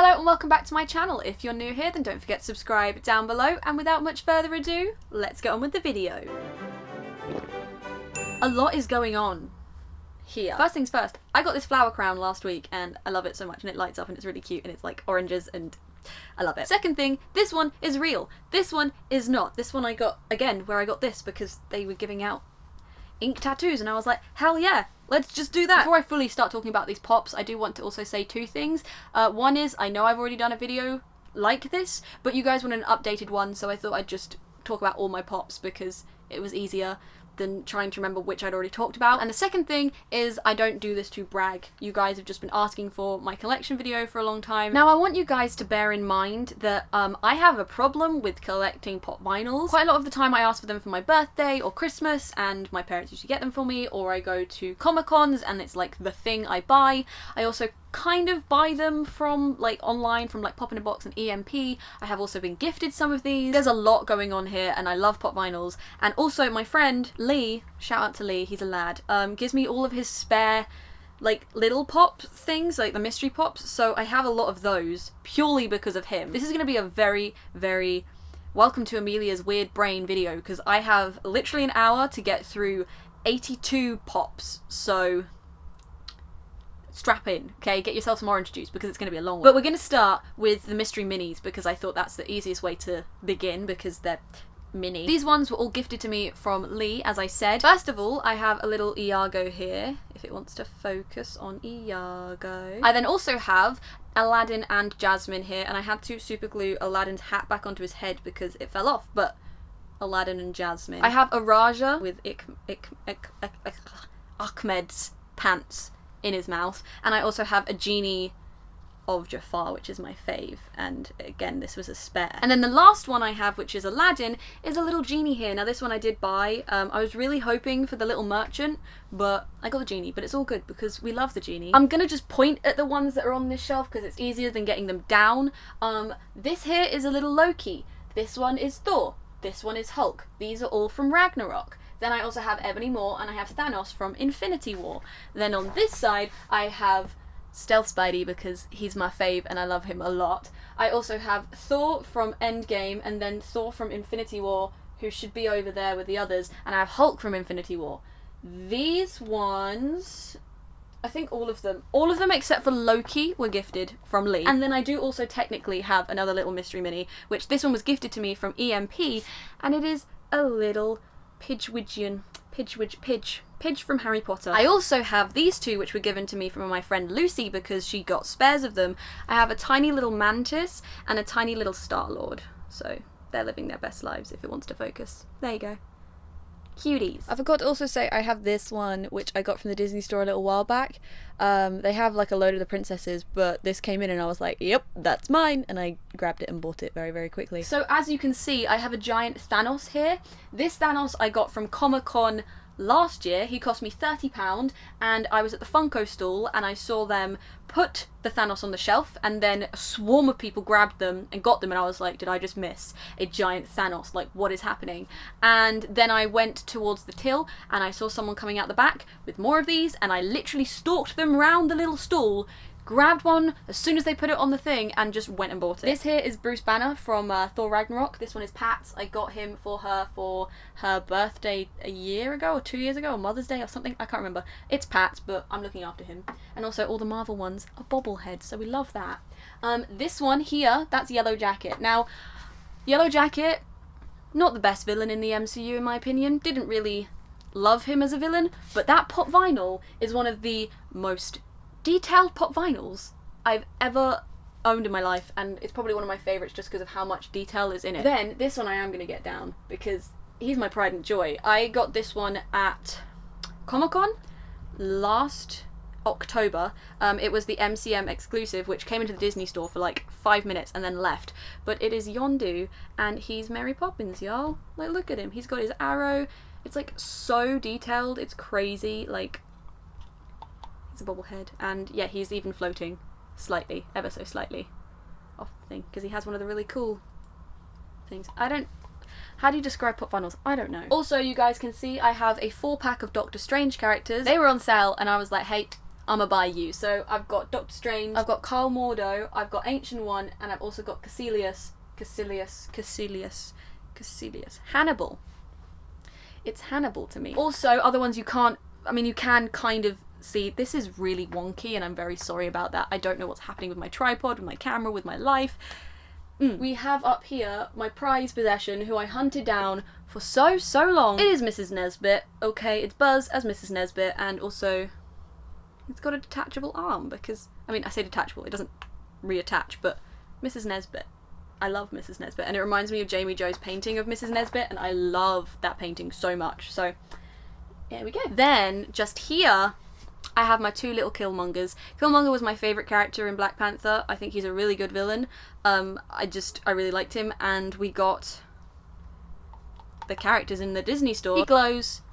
Hello and welcome back to my channel. If you're new here, then don't forget to subscribe down below, and without much further ado, let's get on with the video. A lot is going on here. First things first, I got this flower crown last week and I love it so much, and it lights up and it's really cute and it's like oranges and I love it. Second thing, this one is real. This one is not. This one I got, again, where I got this because they were giving out ink tattoos and I was like, hell yeah, let's just do that. Before I fully start talking about these pops, I do want to also say two things. One is, I know I've already done a video like this, but you guys want an updated one, so I thought I'd just talk about all my pops because it was easier than trying to remember which I'd already talked about. And the second thing is, I don't do this to brag. You guys have just been asking for my collection video for a long time. Now I want you guys to bear in mind that I have a problem with collecting pop vinyls. Quite a lot of the time I ask for them for my birthday or Christmas and my parents usually get them for me, or I go to Comic-Cons and it's like the thing I buy. I also kind of buy them from like online from like Pop in a Box and EMP. I have also been gifted some of these. There's a lot going on here and I love pop vinyls. And also my friend Lee, shout out to Lee, he's a lad, gives me all of his spare like little pop things, like the mystery pops, so I have a lot of those purely because of him. This is going to be a very, very welcome to Amelia's weird brain video because I have literally an hour to get through 82 pops, so strap in, okay? Get yourself some orange juice because it's going to be a long one. But we're going to start with the mystery minis because I thought that's the easiest way to begin because they're mini. These ones were all gifted to me from Lee, as I said. First of all, I have a little Iago here, if it wants to focus on Iago. I then also have Aladdin and Jasmine here, and I had to super glue Aladdin's hat back onto his head because it fell off, but Aladdin and Jasmine. I have a Raja with Ahmed's pants in his mouth, and I also have a genie of Jafar, which is my fave, and again this was a spare. And then the last one I have, which is Aladdin, is a little genie here. Now this one I did buy. I was really hoping for the little merchant, but I got the genie, but it's all good because we love the genie. I'm gonna just point at the ones that are on this shelf because it's easier than getting them down. This here is a little Loki. This one is Thor. This one is Hulk. These are all from Ragnarok. Then I also have Ebony Maw and I have Thanos from Infinity War. Then on this side I have Estelle Spidey because he's my fave and I love him a lot. I also have Thor from Endgame and then Thor from Infinity War, who should be over there with the others, and I have Hulk from Infinity War. These ones, I think all of them except for Loki were gifted from Lee. And then I do also technically have another little mystery mini, which this one was gifted to me from EMP, and it is a little Pidge from Harry Potter. I also have these two, which were given to me from my friend Lucy because she got spares of them. I have a tiny little Mantis and a tiny little Star-Lord, so they're living their best lives if it wants to focus. There you go. Cuties. I forgot to also say I have this one, which I got from the Disney store a little while back. They have like a load of the princesses, but this came in and I was like, yep, that's mine, and I grabbed it and bought it very, very quickly. So as you can see, I have a giant Thanos here. This Thanos I got from Comic-Con last year. He cost me £30, and I was at the Funko stall and I saw them put the Thanos on the shelf, and then a swarm of people grabbed them and got them, and I was like, did I just miss a giant Thanos? Like, what is happening? And then I went towards the till and I saw someone coming out the back with more of these, and I literally stalked them round the little stall, grabbed one as soon as they put it on the thing, and just went and bought it. This here is Bruce Banner from Thor Ragnarok. This one is Pat's. I got him for her birthday a year ago or 2 years ago, or Mother's Day or something. I can't remember. It's Pat's, but I'm looking after him. And also all the Marvel ones are bobbleheads, so we love that. This one here, that's Yellow Jacket. Now, Yellow Jacket, not the best villain in the MCU in my opinion. Didn't really love him as a villain, but that pop vinyl is one of the most detailed pop vinyls I've ever owned in my life, and it's probably one of my favourites just because of how much detail is in it. Then this one I am going to get down because he's my pride and joy. I got this one at Comic-Con last October. It was the MCM exclusive, which came into the Disney store for like 5 minutes and then left, but it is Yondu and he's Mary Poppins, y'all. Like, look at him, he's got his arrow. It's like so detailed, it's crazy. Like, a bobblehead, and yeah, he's even floating slightly, ever so slightly off the thing because he has one of the really cool things. How do you describe pop vinyls? I don't know. Also, you guys can see I have a 4-pack of Doctor Strange characters. They were on sale and I was like, hey, I'ma buy you. So I've got Doctor Strange, I've got Carl Mordo, I've got Ancient One, and I've also got Hannibal. It's Hannibal to me. Also, other ones you can't, I mean, you can kind of see. This is really wonky, and I'm very sorry about that. I don't know what's happening with my tripod, with my camera, with my life. We have up here my prized possession, who I hunted down for so long. It is Mrs. Nesbitt. Okay, it's Buzz as Mrs. Nesbitt, and also it's got a detachable arm because, I mean, I say detachable, it doesn't reattach, but Mrs. Nesbitt. I love Mrs. Nesbitt, and it reminds me of Jamie Jo's painting of Mrs. Nesbitt, and I love that painting so much. So, here we go. Then, just here, I have my two little Killmongers. Killmonger was my favourite character in Black Panther. I think he's a really good villain. I really liked him, and we got the characters in the Disney store. He glows,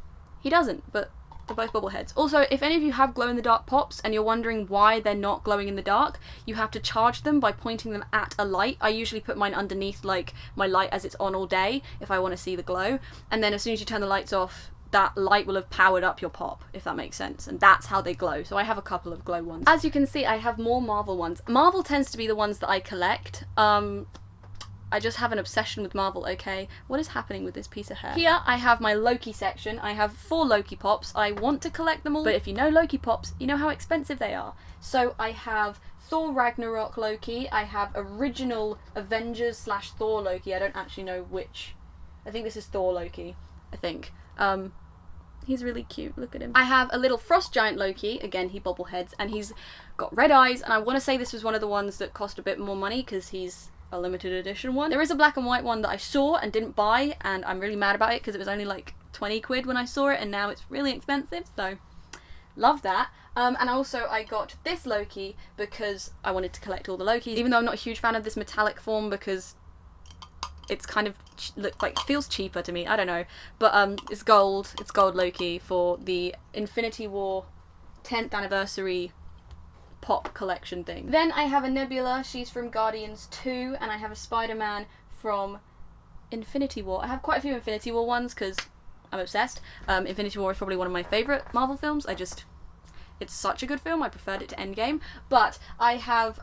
he doesn't, but they're both bobbleheads. Also, if any of you have glow-in-the-dark pops and you're wondering why they're not glowing in the dark, you have to charge them by pointing them at a light. I usually put mine underneath, like, my light as it's on all day if I want to see the glow, and then as soon as you turn the lights off, that light will have powered up your pop, if that makes sense, and that's how they glow. So I have a couple of glow ones. As you can see, I have more Marvel ones. Marvel tends to be the ones that I collect. I just have an obsession with Marvel, okay? What is happening with this piece of hair? Here I have my Loki section. I have 4 Loki pops. I want to collect them all, but if you know Loki pops, you know how expensive they are. So I have Thor Ragnarok Loki. I have original Avengers / Thor Loki. I don't actually know which. I think this is Thor Loki, I think. He's really cute, look at him. I have a little frost giant Loki, again he bobbleheads, and he's got red eyes, and I want to say this was one of the ones that cost a bit more money because he's a limited edition one. There is a black and white one that I saw and didn't buy, and I'm really mad about it because it was only like 20 quid when I saw it, and now it's really expensive, so love that. And also I got this Loki because I wanted to collect all the Lokis, even though I'm not a huge fan of this metallic form because it's kind of looks like, feels cheaper to me, I don't know, but it's gold Loki for the Infinity War 10th anniversary pop collection thing. Then I have a Nebula, she's from Guardians 2, and I have a Spider-Man from Infinity War. I have quite a few Infinity War ones because I'm obsessed. Infinity War is probably one of my favourite Marvel films. It's such a good film, I preferred it to Endgame. But I have,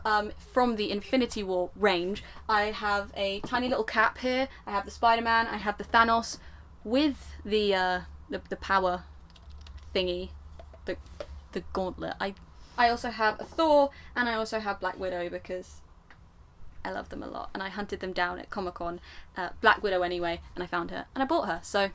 from the Infinity War range, I have a tiny little cap here, I have the Spider-Man, I have the Thanos with the power thingy, the gauntlet. I also have a Thor, and I also have Black Widow because I love them a lot, and I hunted them down at Comic-Con, Black Widow anyway, and I found her, and I bought her, so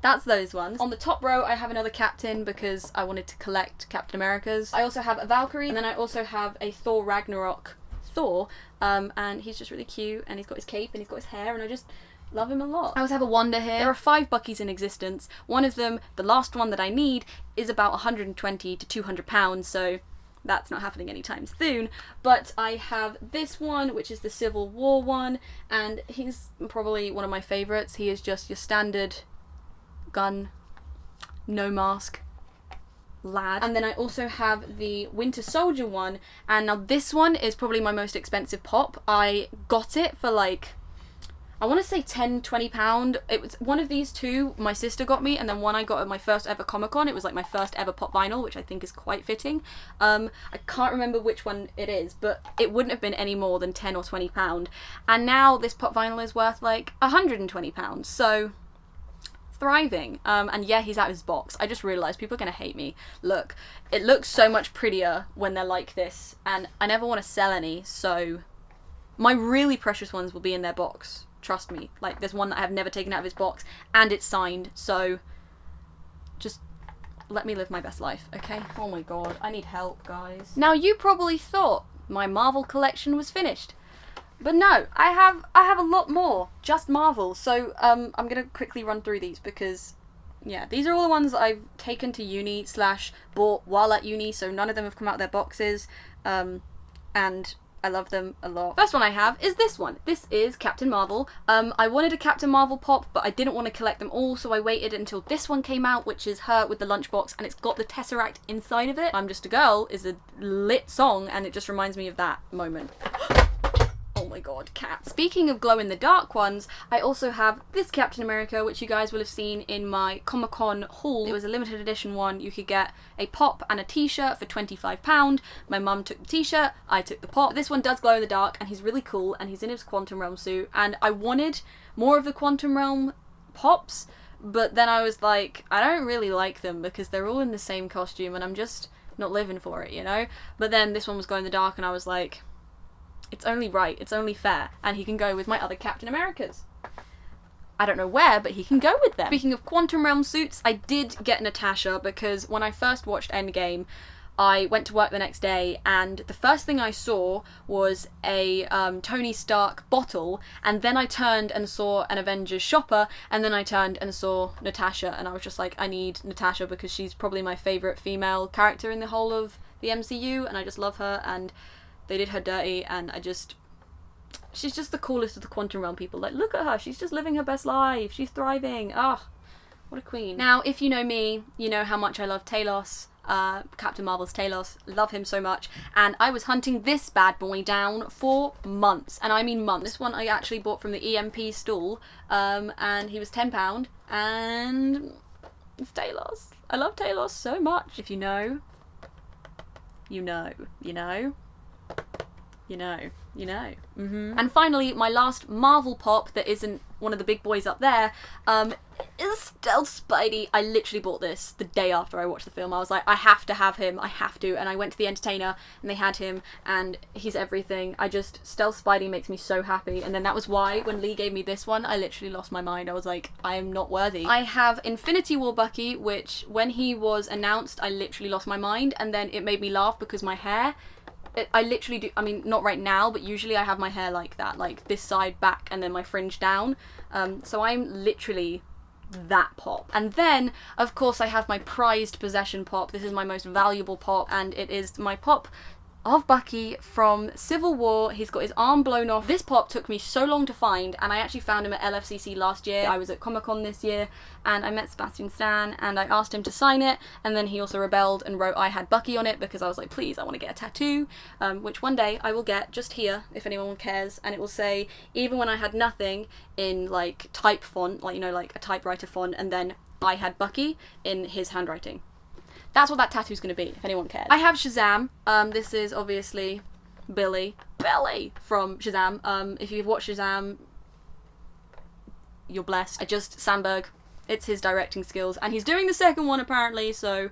that's those ones. On the top row, I have another Captain because I wanted to collect Captain America's. I also have a Valkyrie, and then I also have a Thor Ragnarok Thor, and he's just really cute, and he's got his cape, and he's got his hair, and I just love him a lot. I also have a Wanda here. There are 5 Buckies in existence. One of them, the last one that I need, is about 120 to 200 pounds, so that's not happening anytime soon. But I have this one, which is the Civil War one, and he's probably one of my favourites. He is just your standard gun, no mask lad. And then I also have the Winter Soldier one, and now this one is probably my most expensive pop. I got it for like, I want to say £10-20. It was one of these two my sister got me, and then one I got at my first ever Comic-Con. It was like my first ever pop vinyl, which I think is quite fitting. I can't remember which one it is, but it wouldn't have been any more than £10 or £20. And now this pop vinyl is worth like £120, so thriving. And yeah, he's out of his box. I just realised people are going to hate me. Look, it looks so much prettier when they're like this, and I never want to sell any, so my really precious ones will be in their box. Trust me. Like, there's one that I have never taken out of his box, and it's signed, so just let me live my best life, okay? Oh my god, I need help, guys. Now, you probably thought my Marvel collection was finished, but no, I have a lot more, just Marvel, so I'm gonna quickly run through these because, yeah, these are all the ones that I've taken to uni / bought while at uni, so none of them have come out of their boxes, and I love them a lot. First one I have is this one. This is Captain Marvel. I wanted a Captain Marvel pop, but I didn't want to collect them all, so I waited until this one came out, which is her with the lunchbox, and it's got the Tesseract inside of it. I'm Just a Girl is a lit song, and it just reminds me of that moment. Oh Oh my god, cat. Speaking of glow-in-the-dark ones, I also have this Captain America, which you guys will have seen in my Comic-Con haul. It was a limited edition one. You could get a pop and a t-shirt for £25. My mum took the t-shirt, I took the pop. This one does glow in the dark, and he's really cool, and he's in his Quantum Realm suit, and I wanted more of the Quantum Realm pops, but then I was like, I don't really like them because they're all in the same costume, and I'm just not living for it, you know? But then this one was glow in the dark, and I was like, it's only right, it's only fair, and he can go with my other Captain Americas. I don't know where, but he can go with them. Speaking of Quantum Realm suits, I did get Natasha because when I first watched Endgame, I went to work the next day and the first thing I saw was a Tony Stark bottle, and then I turned and saw an Avengers shopper, and then I turned and saw Natasha, and I was just like, I need Natasha because she's probably my favourite female character in the whole of the MCU, and I just love her, and they did her dirty, and she's just the coolest of the Quantum Realm people. Like, look at her, she's just living her best life, she's thriving. Oh, what a queen. Now, if you know me, you know how much I love Talos, Captain Marvel's Talos, love him so much, and I was hunting this bad boy down for months, and I mean months. This one I actually bought from the EMP stall, and he was £10, and it's Talos. I love Talos so much. If you know, you know, you know. You know, you know. And finally, my last Marvel pop that isn't one of the big boys up there, is Estelle Spidey. I literally bought this the day after I watched the film. I was like, I have to have him, I have to. And I went to the Entertainer and they had him, and he's everything. Estelle Spidey makes me so happy. And then that was why when Lee gave me this one, I literally lost my mind. I was like, I am not worthy. I have Infinity War Bucky, which when he was announced, I literally lost my mind, and then it made me laugh because my hair, I literally do, I mean, not right now, but usually I have my hair like that, like this side back and then my fringe down. So I'm literally that pop. And then, of course, I have my prized possession pop. This is my most valuable pop, and it is my pop of Bucky from Civil War. He's got his arm blown off. This pop took me so long to find, and I actually found him at LFCC last year. I was at Comic-Con this year, and I met Sebastian Stan, and I asked him to sign it, and then he also rebelled and wrote I had Bucky on it, because I was like, please, I want to get a tattoo, which one day I will get just here, if anyone cares, and it will say, even when I had nothing, in like type font, like, you know, like a typewriter font, and then I had Bucky in his handwriting. That's what that tattoo's going to be, if anyone cares. I have Shazam. This is obviously Billy from Shazam. If you've watched Shazam, you're blessed. Sandberg, it's his directing skills, and he's doing the second one apparently, so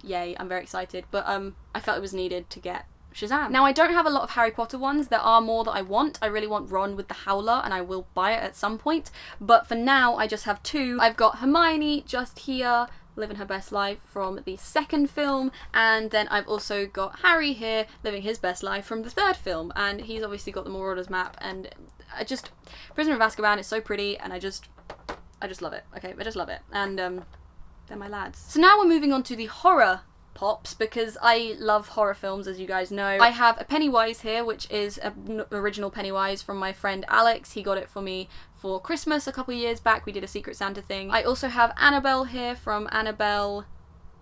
yay, I'm very excited. But I felt it was needed to get Shazam. Now, I don't have a lot of Harry Potter ones. There are more that I want. I really want Ron with the Howler, and I will buy it at some point. But for now, I just have two. I've got Hermione just here, living her best life from the second film, and then I've also got Harry here living his best life from the third film, and he's obviously got the Marauders map, and Prisoner of Azkaban is so pretty, and I just love it. Okay, I just love it, and they're my lads. So now we're moving on to the horror pops, because I love horror films, as you guys know. I have a Pennywise here, which is an original Pennywise from my friend Alex. He got it for me for Christmas a couple of years back. We did a Secret Santa thing. I also have Annabelle here from Annabelle,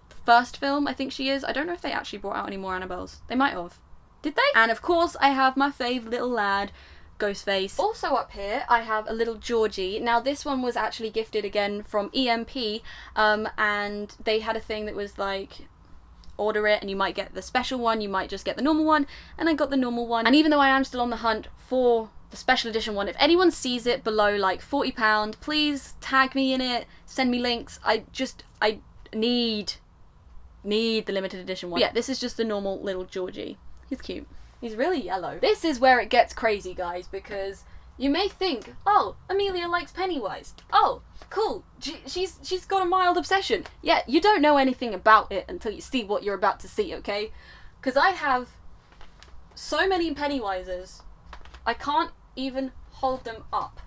the first film, I think she is. I don't know if they actually brought out any more Annabelles. They might have. Did they? And of course, I have my fave little lad, Ghostface. Also up here, I have a little Georgie. Now, this one was actually gifted again from EMP, and they had a thing that was like, order it and you might get the special one, you might just get the normal one, and I got the normal one. And even though I am still on the hunt for the special edition one, if anyone sees it below like £40, please tag me in it, send me links. I need the limited edition one. But yeah, this is just the normal little Georgie. He's cute. He's really yellow. This is where it gets crazy, guys, because you may think, oh, Amelia likes Pennywise. Oh, cool. She's got a mild obsession. Yeah, you don't know anything about it until you see what you're about to see, okay? Because I have so many Pennywises, I can't even hold them up.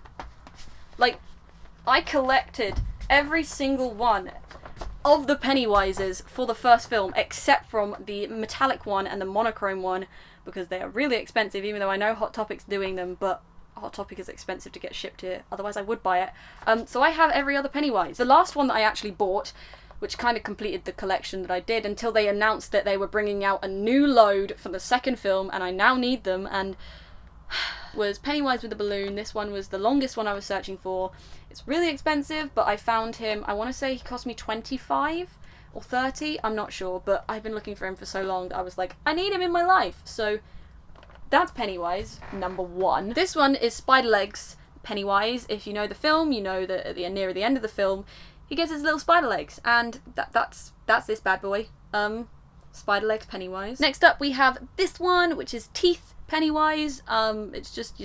Like, I collected every single one of the Pennywises for the first film, except from the metallic one and the monochrome one, because they are really expensive, even though I know Hot Topic's doing them, but Hot Topic is expensive to get shipped here, otherwise I would buy it. So I have every other Pennywise. The last one that I actually bought, which kind of completed the collection that I did, until they announced that they were bringing out a new load for the second film, and I now need them, and was Pennywise with the balloon. This one was the longest one I was searching for. It's really expensive, but I found him, I want to say he cost me 25 or 30, I'm not sure, but I've been looking for him for so long that I was like, I need him in my life. So that's Pennywise, number 1. This one is Spider-Legs Pennywise. If you know the film, you know that at the near the end of the film, he gets his little spider legs, and that's this bad boy. Spider-Legs Pennywise. Next up we have this one, which is Teeth Pennywise. It's just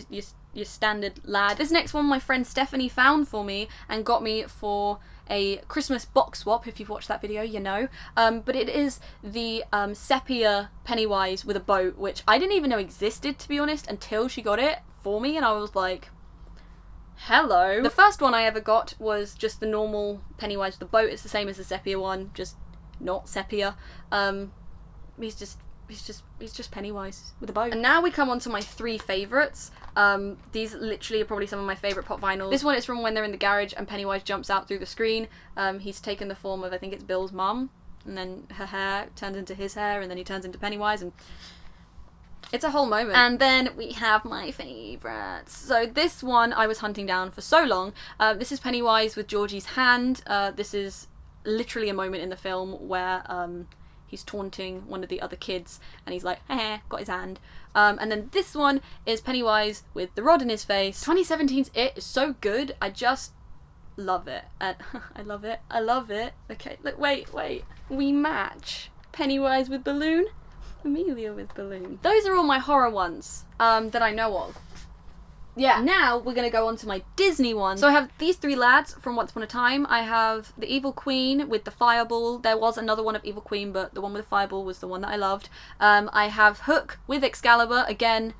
your standard lad. This next one my friend Stephanie found for me and got me for a Christmas box swap. If you've watched that video, you know. But it is the sepia Pennywise with a boat, which I didn't even know existed, to be honest, until she got it for me, and I was like, hello. The first one I ever got was just the normal Pennywise with the boat. It's the same as the sepia one, just not sepia. He's just Pennywise with a boat. And now we come on to my 3 favourites. These literally are probably some of my favourite pop vinyls. This one is from when they're in the garage and Pennywise jumps out through the screen. He's taken the form of, I think it's Bill's mum, and then her hair turns into his hair, and then he turns into Pennywise, and it's a whole moment. And then we have my favourites. So this one I was hunting down for so long. This is Pennywise with Georgie's hand. This is literally a moment in the film where he's taunting one of the other kids, and he's like, heh, got his hand. And then this one is Pennywise with the rod in his face. 2017's It is so good. I just love it. And I love it. I love it. Okay, look, wait. We match. Pennywise with balloon, Amelia with balloon. Those are all my horror ones that I know of. Yeah, now we're going to go on to my Disney ones. So I have these 3 lads from Once Upon a Time. I have the Evil Queen with the fireball. There was another one of Evil Queen, but the one with the fireball was the one that I loved. I have Hook with Excalibur. Again,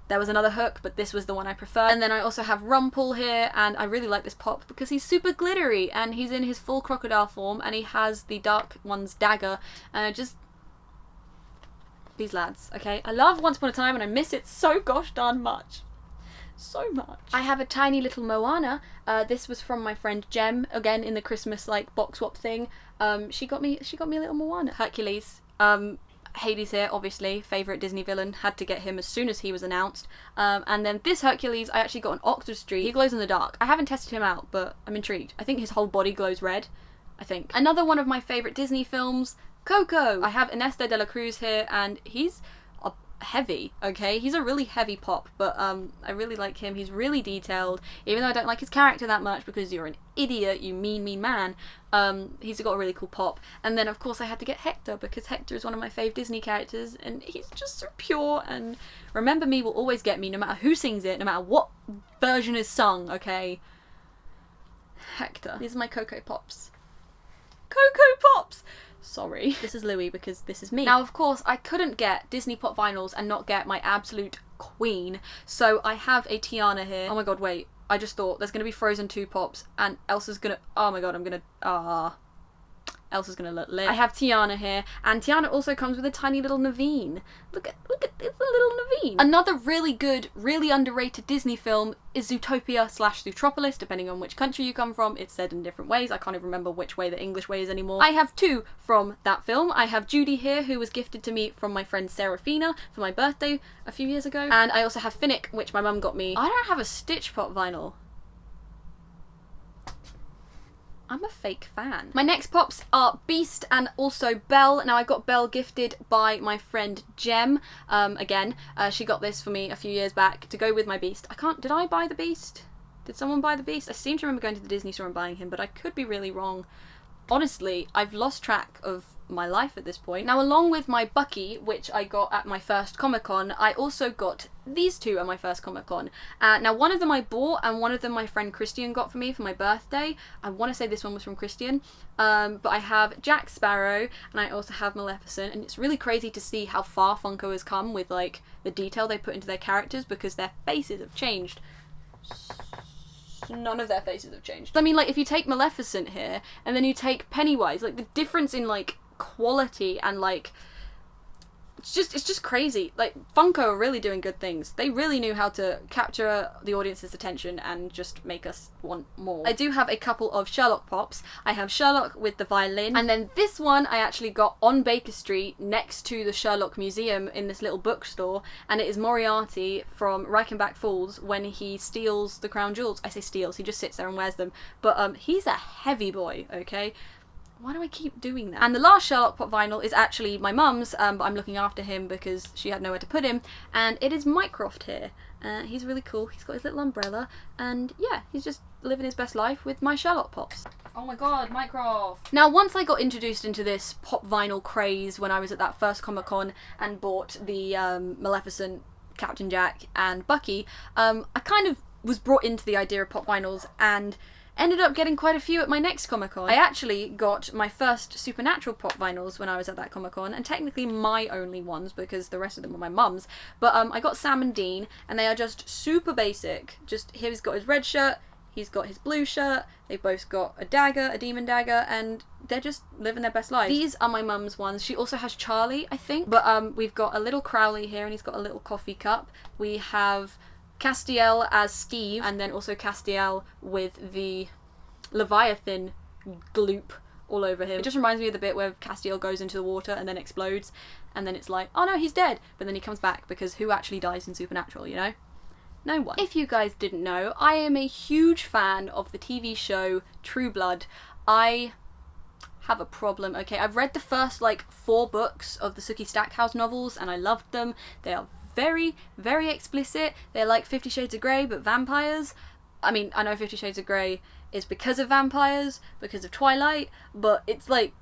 there was another Hook, but this was the one I preferred. And then I also have Rumple here, and I really like this pop because he's super glittery, and he's in his full crocodile form, and he has the Dark One's dagger, and these lads, okay? I love Once Upon a Time, and I miss it so gosh darn much. So much. I have a tiny little Moana. This was from my friend Jem, again in the Christmas like box swap thing. She got me a little Moana. Hercules. Hades here, obviously, favourite Disney villain. Had to get him as soon as he was announced. And then this Hercules, I actually got an Octave Street. He glows in the dark. I haven't tested him out, but I'm intrigued. I think his whole body glows red, I think. Another one of my favourite Disney films, Coco. I have Ernesto de la Cruz here, and he's heavy, okay? He's a really heavy pop, but I really like him. He's really detailed, even though I don't like his character that much because you're an idiot, you mean man. He's got a really cool pop. And then of course I had to get Hector because Hector is one of my fave Disney characters, and he's just so pure, and Remember Me will always get me no matter who sings it, no matter what version is sung, okay? Hector. These are my Coco Pops. Coco Pops! Sorry. This is Louis because this is me. Now, of course, I couldn't get Disney pop vinyls and not get my absolute queen, so I have a Tiana here. Oh my god, wait. I just thought there's going to be Frozen 2 pops and Elsa's going to... Oh my god, I'm going to... Elsa's going to look lit. I have Tiana here, and Tiana also comes with a tiny little Naveen. Look at this little Naveen. Another really good, really underrated Disney film is Zootopia / Zootropolis, depending on which country you come from. It's said in different ways. I can't even remember which way the English way is anymore. I have 2 from that film. I have Judy here, who was gifted to me from my friend Serafina for my birthday a few years ago. And I also have Finnick, which my mum got me. I don't have a Stitch Pop vinyl. I'm a fake fan. My next pops are Beast and also Belle. Now I got Belle gifted by my friend Jem. Again, she got this for me a few years back to go with my Beast. Did I buy the Beast? Did someone buy the Beast? I seem to remember going to the Disney store and buying him, but I could be really wrong. Honestly, I've lost track of my life at this point. Now, along with my Bucky, which I got at my first Comic-Con, I also got these 2 at my first Comic-Con. Now, one of them I bought, and one of them my friend Christian got for me for my birthday. I want to say this one was from Christian. But I have Jack Sparrow, and I also have Maleficent, and it's really crazy to see how far Funko has come with, like, the detail they put into their characters, because their faces have changed. None of their faces have changed. I mean, like, if you take Maleficent here, and then you take Pennywise, like, the difference in, like, quality and, like, it's just crazy. Like, Funko are really doing good things. They really knew how to capture the audience's attention and just make us want more. I do have a couple of Sherlock Pops. I have Sherlock with the violin, and then this one I actually got on Baker Street next to the Sherlock Museum in this little bookstore, and it is Moriarty from Reichenbach Falls when he steals the crown jewels. I say steals, he just sits there and wears them, but he's a heavy boy, okay? Why do I keep doing that? And the last Sherlock Pop vinyl is actually my mum's, but I'm looking after him because she had nowhere to put him, and it is Mycroft here. He's really cool, he's got his little umbrella, and yeah, he's just living his best life with my Sherlock Pops. Oh my god, Mycroft! Now, once I got introduced into this pop vinyl craze when I was at that first Comic-Con and bought the Maleficent, Captain Jack, and Bucky, I kind of was brought into the idea of pop vinyls and ended up getting quite a few at my next Comic-Con. I actually got my first Supernatural pop vinyls when I was at that Comic-Con, and technically my only ones because the rest of them were my mum's, but I got Sam and Dean, and they are just super basic. Just, he's got his red shirt, he's got his blue shirt, they've both got a dagger, a demon dagger, and they're just living their best lives. These are my mum's ones. She also has Charlie, I think, but we've got a little Crowley here, and he's got a little coffee cup. We have Castiel as Steve, and then also Castiel with the Leviathan gloop all over him. It just reminds me of the bit where Castiel goes into the water and then explodes, and then it's like, oh no, he's dead, but then he comes back, because who actually dies in Supernatural, you know? No one. If you guys didn't know, I am a huge fan of the TV show True Blood. I have a problem, okay? I've read the first, like, 4 books of the Sookie Stackhouse novels, and I loved them. They are very, very explicit. They're like 50 Shades of Grey, but vampires. I mean, I know 50 Shades of Grey is because of vampires, because of Twilight, but it's like,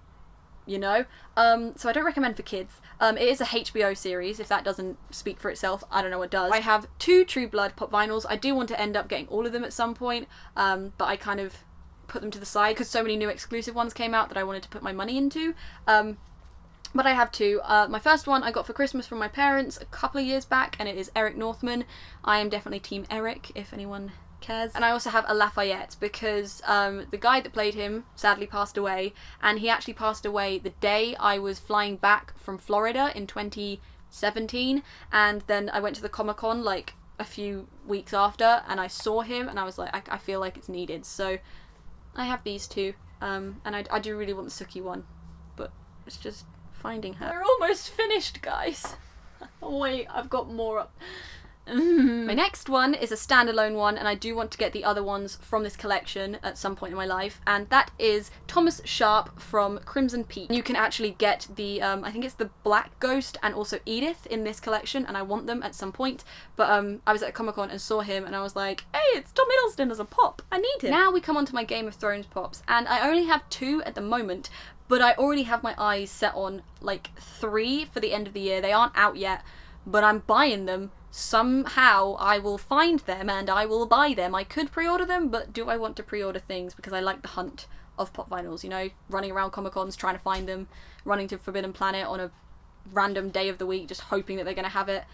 you know? So I don't recommend for kids. It is a HBO series. If that doesn't speak for itself, I don't know what does. I have 2 True Blood pop vinyls. I do want to end up getting all of them at some point, but I kind of put them to the side because so many new exclusive ones came out that I wanted to put my money into. But I have 2. My first one I got for Christmas from my parents a couple of years back, and it is Eric Northman. I am definitely Team Eric, if anyone cares. And I also have a Lafayette because the guy that played him sadly passed away, and he actually passed away the day I was flying back from Florida in 2017, and then I went to the Comic-Con like a few weeks after, and I saw him, and I was like, I feel like it's needed. So I have these 2, and I do really want the Sookie one, but it's just finding her. We're almost finished, guys. Oh wait, I've got more up. My next one is a standalone one, and I do want to get the other ones from this collection at some point in my life, and that is Thomas Sharpe from Crimson Peak. You can actually get the, I think it's the Black Ghost and also Edith in this collection, and I want them at some point, but I was at a Comic-Con and saw him, and I was like, hey, it's Tom Hiddleston as a pop, I need him. Now we come on to my Game of Thrones pops, and I only have 2 at the moment, but I already have my eyes set on like 3 for the end of the year. They aren't out yet, but I'm buying them. Somehow I will find them and I will buy them. I could pre-order them, but do I want to pre-order things? Because I like the hunt of pop vinyls, you know, running around Comic-Cons trying to find them, running to Forbidden Planet on a random day of the week just hoping that they're going to have it.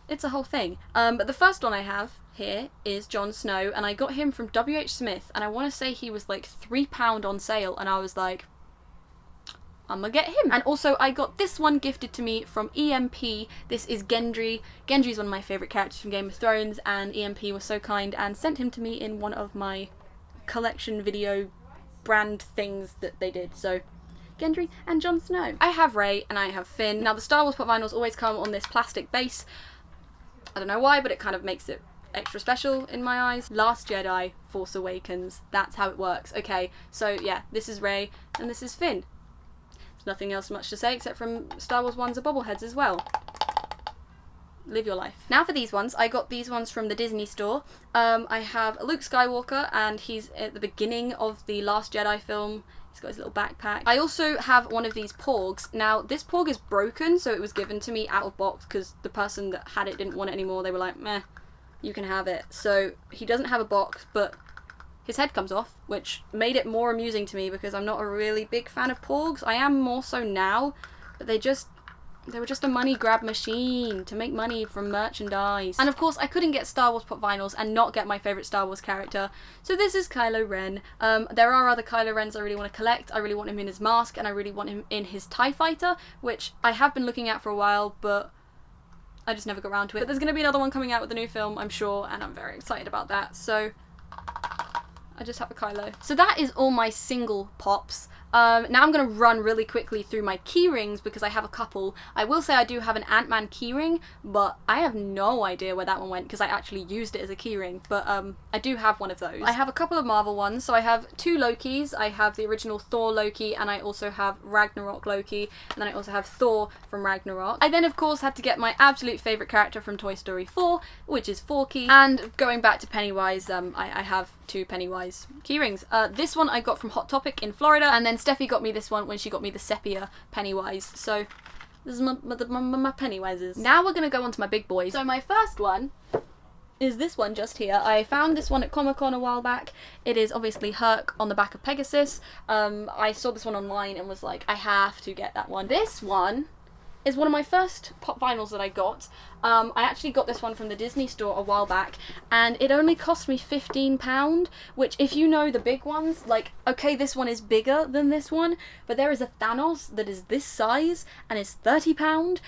It's a whole thing. But the first one I have here is Jon Snow, and I got him from W.H. Smith, and I want to say he was like £3 on sale, and I was like, I'm gonna get him. And also I got this one gifted to me from EMP. This is Gendry. Gendry's one of my favourite characters from Game of Thrones, and EMP was so kind and sent him to me in one of my collection video brand things that they did. So Gendry and Jon Snow. I have Rey and I have Finn. Now the Star Wars pop vinyls always come on this plastic base. I don't know why, but it kind of makes it extra special in my eyes. Last Jedi, Force Awakens. That's how it works. Okay, so yeah, this is Rey and this is Finn. Nothing else much to say except from Star Wars ones are bobbleheads as well. Live your life. Now for these ones, I got these ones from the Disney store. I have Luke Skywalker, and he's at the beginning of the Last Jedi film. He's got his little backpack. I also have one of these Porgs. Now this Porg is broken, so it was given to me out of box because the person that had it didn't want it anymore. They were like, meh, you can have it. So he doesn't have a box, but his head comes off, which made it more amusing to me because I'm not a really big fan of Porgs. I am more so now, but they just, They were just a money grab machine to make money from merchandise. And of course, I couldn't get Star Wars pop vinyls and not get my favourite Star Wars character. So this is Kylo Ren. There are other Kylo Rens I really want to collect. I really want him in his mask, and I really want him in his TIE fighter, which I have been looking at for a while, but I just never got around to it. But there's going to be another one coming out with the new film, I'm sure, and I'm very excited about that. So I just have a Kylo. So that is all my single pops. Now I'm going to run really quickly through my key rings because I have a couple. I will say I do have an Ant-Man key ring, but I have no idea where that one went because I actually used it as a key ring. But I do have one of those. I have a couple of Marvel ones. So I have 2 Lokis. I have the original Thor Loki, and I also have Ragnarok Loki, and then I also have Thor from Ragnarok. I then of course had to get my absolute favourite character from Toy Story 4, which is Forky. And going back to Pennywise, I have 2 Pennywise key rings. This one I got from Hot Topic in Florida, and then Steffi got me this one when she got me the sepia Pennywise. So this is my Pennywises. Now we're gonna go on to my big boys. So my first one is this one just here. I found this one at Comic-Con a while back. It is obviously Herc on the back of Pegasus. I saw this one online and was like, I have to get that one. This one is one of my first pop vinyls that I got. I actually got this one from the Disney store a while back, and it only cost me £15, which if you know the big ones, like, okay, this one is bigger than this one, but there is a Thanos that is this size and is £30,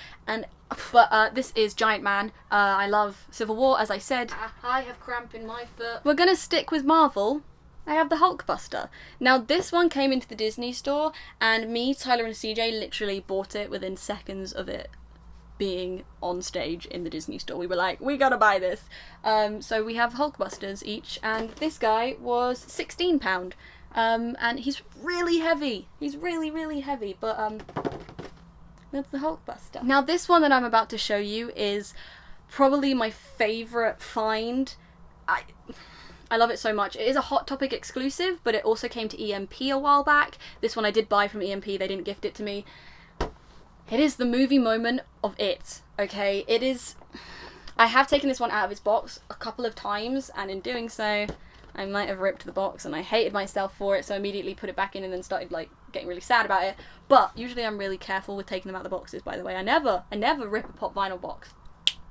but this is Giant Man. I love Civil War, as I said. I have cramp in my foot. We're gonna stick with Marvel. I have the Hulkbuster. Now this one came into the Disney store, and me, Tyler and CJ literally bought it within seconds of it being on stage in the Disney store. We were like, we gotta buy this. So we have Hulkbusters each, and this guy was £16. And he's really heavy. He's really, really heavy, but that's the Hulkbuster. Now this one that I'm about to show you is probably my favourite find. I love it so much. It is a Hot Topic exclusive, but it also came to EMP a while back. This one I did buy from EMP, they didn't gift it to me. It is the movie moment of it, okay? It is... I have taken this one out of its box a couple of times, and in doing so, I might have ripped the box, and I hated myself for it, so I immediately put it back in and then started, like, getting really sad about it. But usually I'm really careful with taking them out of the boxes, by the way. I never rip a pop vinyl box.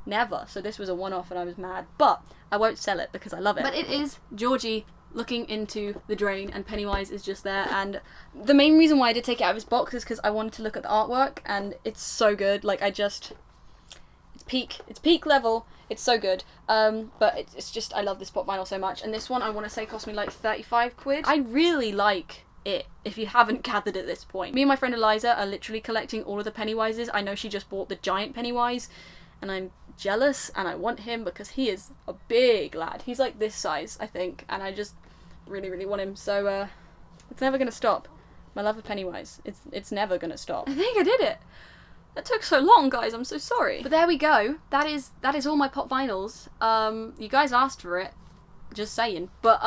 Never. So this was a one-off and I was mad. But I won't sell it because I love it. But it is Georgie looking into the drain, and Pennywise is just there. And the main reason why I did take it out of its box is because I wanted to look at the artwork, and it's so good. Like, it's peak level. It's so good. But it's just, I love this pop vinyl so much. And this one I want to say cost me like 35 quid. I really like it, if you haven't gathered at this point. Me and my friend Eliza are literally collecting all of the Pennywises. I know she just bought the giant Pennywise, and I'm jealous, and I want him because he is a big lad. He's like this size, I think, and I just really, really want him. So it's never gonna stop. My love of Pennywise. It's never gonna stop. I think I did it. That took so long, guys. I'm so sorry. But there we go. That is all my pop vinyls. You guys asked for it. Just saying. But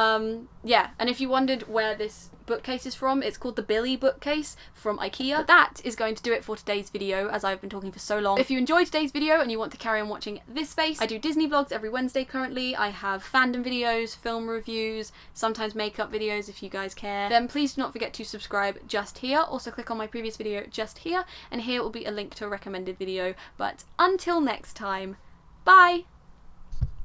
yeah. And if you wondered where this bookcase is from, it's called the Billy bookcase from IKEA. But that is going to do it for today's video, as I've been talking for so long. If you enjoyed today's video and you want to carry on watching this space, I do Disney vlogs every Wednesday currently. I have fandom videos, film reviews, sometimes makeup videos if you guys care. Then please do not forget to subscribe just here. Also click on my previous video just here, and here will be a link to a recommended video. But until next time, bye!